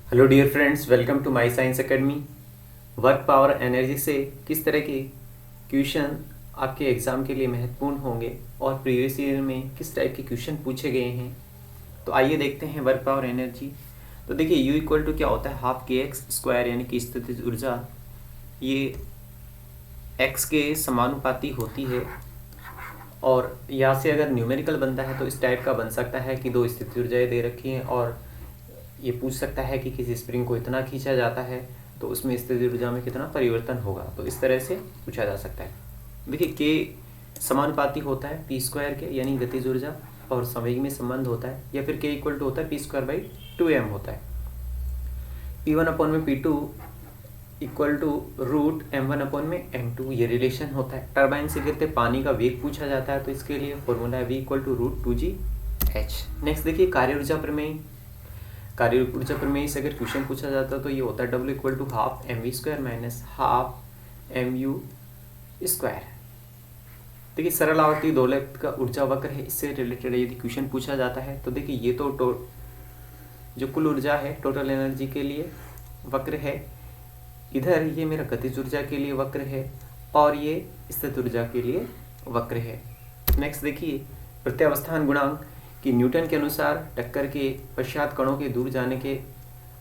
Hello dear friends, welcome to my science academy. Work power energy से किस तरह के क्वेश्चन आपके एग्ज़ाम के लिए महत्वपूर्ण होंगे और प्रीवियस ईयर में किस टाइप के क्वेश्चन पूछे गए हैं, तो आइए देखते हैं वर्क पावर एनर्जी। तो देखिए U इक्वल टू क्या होता है, हाफ के एक्स स्क्वायर, यानी कि स्थितिज ऊर्जा ये x के समानुपाती होती है। और यहाँ से अगर न्यूमेरिकल बनता है तो इस टाइप का बन सकता है कि दो स्थिति ऊर्जाएँ दे रखी हैं और ये पूछ सकता है कि किसी स्प्रिंग को इतना खींचा जाता है तो उसमें स्थिति ऊर्जा में कितना परिवर्तन होगा, तो इस तरह से पूछा जा सकता है। देखिए के समानुपाती होता है पी स्क्वायर के, यानी गतिज ऊर्जा और संवेग में संबंध होता है, या फिर के इक्वल टू होता है पी स्क्वायर बाई 2m होता है। P1 अपॉन में P2 equal to root M1 upon में M2, ये रिलेशन होता है। टर्बाइन से गिरते पानी का वेग पूछा जाता है तो इसके लिए फॉर्मूला है V equal to root 2GH। Next देखिए कार्य ऊर्जा प्रमेय। कार्य ऊर्जा प्रमेय से अगर क्वेश्चन पूछा जाता है तो ये होता है W equal to half mv square minus half mu square. देखिए सरल आवर्ती दोलक का ऊर्जा वक्र है, इससे रिलेटेड यदि क्वेश्चन पूछा जाता है तो देखिए ये तो जो कुल ऊर्जा है टोटल एनर्जी के लिए वक्र है, इधर ये मेरा गतिज ऊर्जा के लिए वक्र है और ये स्थित ऊर्जा के लिए वक्र है। नेक्स्ट देखिए प्रत्यावस्थान गुणांक कि न्यूटन के अनुसार टक्कर के पश्चात कणों के दूर जाने के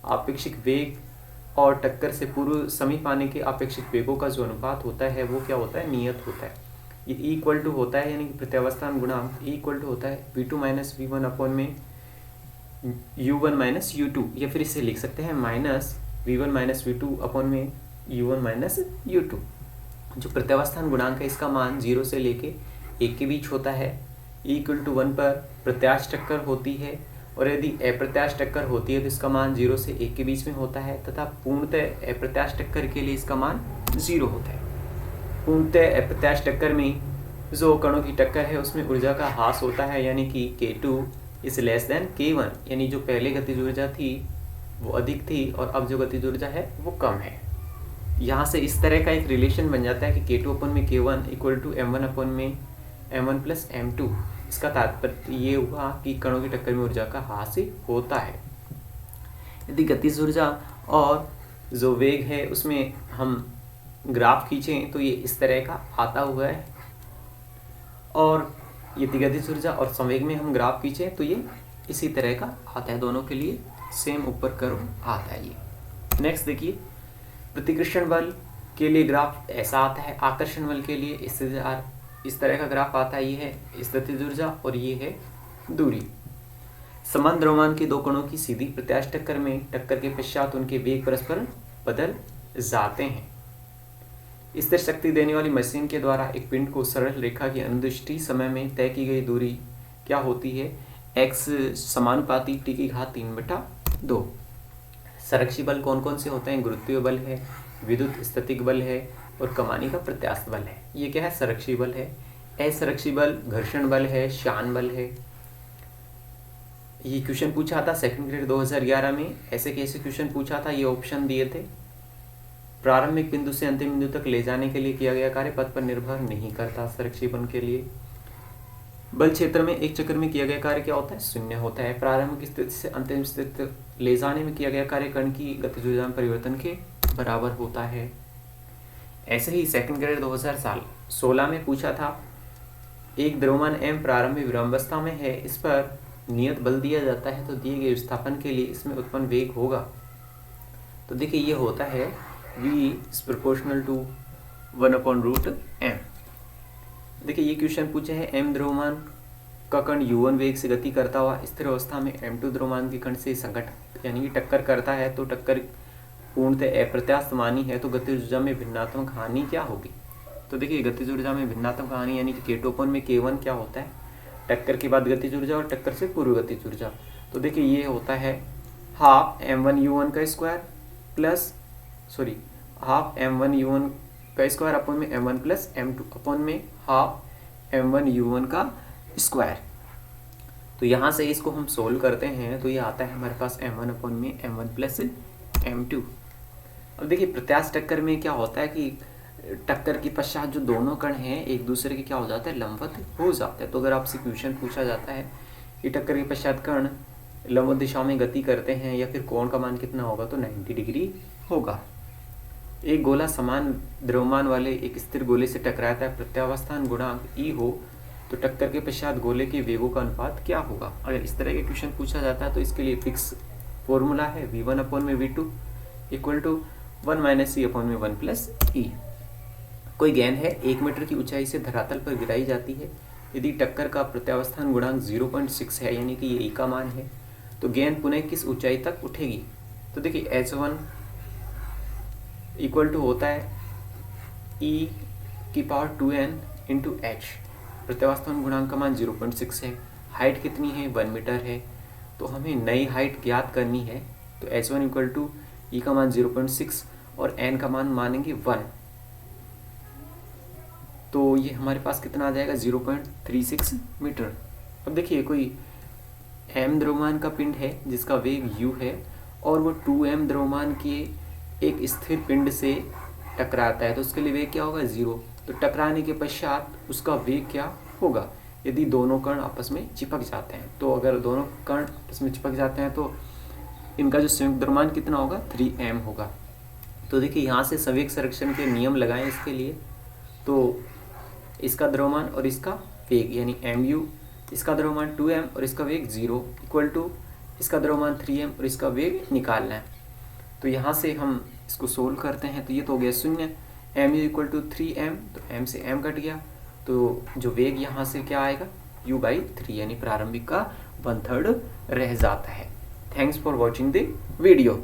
आपेक्षिक वेग और टक्कर से पूर्व समीप आने के आपेक्षिक वेगों का जो अनुपात होता है वो क्या होता है, नियत होता है। ये E इक्वल टू होता है, यानी कि प्रत्यावस्थान गुणांक E इक्वल टू होता है V2 माइनस V1 अपॉन में U1 माइनस U2, या फिर इसे लिख सकते हैं minus V1 minus V2 upon में U1 माइनस U2। जो प्रत्यावस्थान गुणांक है इसका मान 0 से लेके 1 के बीच होता है। E इक्वल टू 1 पर प्रत्याश टक्कर होती है और यदि अप्रत्याश टक्कर होती है तो इसका मान 0 से 1 के बीच में होता है, तथा पूर्णतः अप्रत्याश टक्कर के लिए इसका मान 0 होता है। पूर्णतः अप्रत्याश टक्कर में जो कणों की टक्कर है उसमें ऊर्जा का ह्रास होता है, यानी कि K2 is less than K1, यानी जो पहले गतिज ऊर्जा थी वो अधिक थी और अब जो गतिज ऊर्जा है वो कम है। यहाँ से इस तरह का एक रिलेशन बन जाता है कि K2 अपन में K1 इक्वल टू M1 अपन में M1 प्लस M2। इसका तात्पर्य ये हुआ कि कणों की टक्कर में ऊर्जा का ह्रास होता है। यदि गतिज ऊर्जा और जो वेग है उसमें हम ग्राफ खींचें तो ये इस तरह का आता हुआ है, और यदि गतिज ऊर्जा और संवेग में हम ग्राफ खींचें तो ये इसी तरह का आता है, दोनों के लिए सेम ऊपर कर्व आता है ये। नेक्स्ट देखिए प्रतिकृषण बल के लिए ग्राफ ऐसा आता है, आकर्षण बल के लिए इस तरह का ग्राफ आता है। ये है स्थितिज ऊर्जा और ये है दूरी। समान द्रव्यमान के दो कणों की सीधी प्रत्यास्थ टक्कर में टक्कर के पश्चात उनके वेग परस्पर बदल जाते हैं। स्थिर शक्ति देने वाली मशीन के द्वारा एक पिंड को सरल रेखा की अनुदिष्टि समय में तय की गई दूरी क्या होती है, x समानुपाती t की घात 3/2। संरक्षी बल कौन कौन से होते हैं, गुरुत्वीय बल है, विद्युत स्थैतिक बल है और कमानी का प्रत्यास्थ बल है। ये क्या है, संरक्षी बल है। असंरक्षी बल घर्षण बल है, शान बल है। ये क्वेश्चन पूछा था सेकंड ग्रेड 2011 में। ऐसे कैसे क्वेश्चन पूछा था, ये ऑप्शन दिए थे। प्रारंभिक बिंदु से अंतिम बिंदु तक ले जाने के लिए किया गया कार्य पथ पर निर्भर नहीं करता। संरक्षी बल के लिए बल क्षेत्र में एक चक्र में किया गया कार्य क्या होता है, शून्य होता है। प्रारंभिक स्थिति से अंतिम स्थिति ले जाने में किया गया कार्य कण की गतिज ऊर्जा में परिवर्तन के बराबर होता है। ऐसे ही सेकंड ग्रेड 2016 में पूछा था, एक द्रव्यमान m प्रारंभिक विरामावस्था में है, इस पर नियत बल दिया जाता है तो दिए गए विस्थापन के लिए इसमें उत्पन्न वेग होगा। तो देखिए ये होता है v is proportional to 1/√m। देखिए ये क्वेश्चन पूछे हैं, m द्रव्यमान का कण u1 वेग से गति करता हुआ स्थिर अवस्था में m2 द्रव्यमान के कण से संघट यानी कि टक्कर करता है, तो टक्कर पूर्णतः अप्रत्यास्थ मानी है तो गतिज ऊर्जा में भिन्नात्मक हानि क्या होगी। तो देखिए गतिज ऊर्जा में भिन्नात्मक हानि यानी कि K2 में K1 क्या होता है, टक्कर के बाद गतिज ऊर्जा और टक्कर से पूर्व गतिज ऊर्जा। तो देखिए ये होता है हाफ m1u1 का स्क्वायर प्लस हाफ m1u1 का स्क्वायर अपॉन में m1 प्लस m2 अपॉन में हाफ m1u1 का स्क्वायर। तो यहाँ से इसको हम सोल्व करते हैं तो ये आता है हमारे पास m1 अपॉन में m1 प्लस m2। अब देखिए प्रत्यास्थ टक्कर में क्या होता है कि टक्कर के पश्चात जो दोनों कण हैं एक दूसरे के क्या हो जाते हैं, लंबवत हो जाते हैं। तो अगर आपसे क्वेश्चन पूछा जाता है कि टक्कर के पश्चात कण लंबवत दिशा में गति करते हैं या फिर कोण का मान कितना होगा, तो 90 डिग्री होगा। एक गोला समान द्रव्यमान वाले एक स्थिर गोले से टकराता है, प्रत्यावस्थान गुणांक E हो तो टक्कर के पश्चात गोले के वेगों का अनुपात क्या होगा। अगर इस तरह के क्वेश्चन पूछा जाता है तो इसके लिए फिक्स फॉर्मूला है V1/V2 equal to 1 - C/1 plus E। कोई गेंद है 1 मीटर की ऊंचाई से धरातल पर गिराई जाती है। यदि टक्कर का प्रत्यावस्थान गुणांक 0.6 है, यानी कि ये E का मान है, तो गेंद पुनः किस ऊंचाई तक उठेगी। तो देखिए H1 इक्वल टू होता है E⁴ इंटू H। प्रत्यावस्थान गुणांक का मान 0.6 है, हाइट कितनी है 1 मीटर है, तो हमें नई हाइट ज्ञात करनी है। तो H1 इक्वल टू E का मान 0.6 और N का मान मानेंगे 1, तो ये हमारे पास कितना आ जाएगा 0.36 मीटर। अब देखिए कोई m द्रव्यमान का पिंड है जिसका वेग u है और वो 2m द्रव्यमान के एक स्थिर पिंड से टकराता है, तो उसके लिए वेग क्या होगा 0। तो टकराने के पश्चात उसका वेग क्या होगा यदि दोनों कण आपस में चिपक जाते हैं। तो अगर दोनों कण आपस में चिपक जाते हैं तो इनका जो संयुक्त द्रव्यमान कितना होगा 3m होगा। तो देखिए यहाँ से संवेग संरक्षण के नियम लगाएं इसके लिए। तो इसका द्रव्यमान और इसका वेग यानी mu, इसका द्रव्यमान 2m और इसका वेग 0 इक्वल टू इसका द्रव्यमान 3m और इसका वेग निकालना है। तो यहाँ से हम इसको सोल्व करते हैं तो ये तो हो गया 0, mu इक्वल टू 3m, तो m से m कट गया, तो जो वेग यहाँ से क्या आएगा u/3 यानी प्रारंभिक का 1/3 रह जाता है। Thanks for watching the video.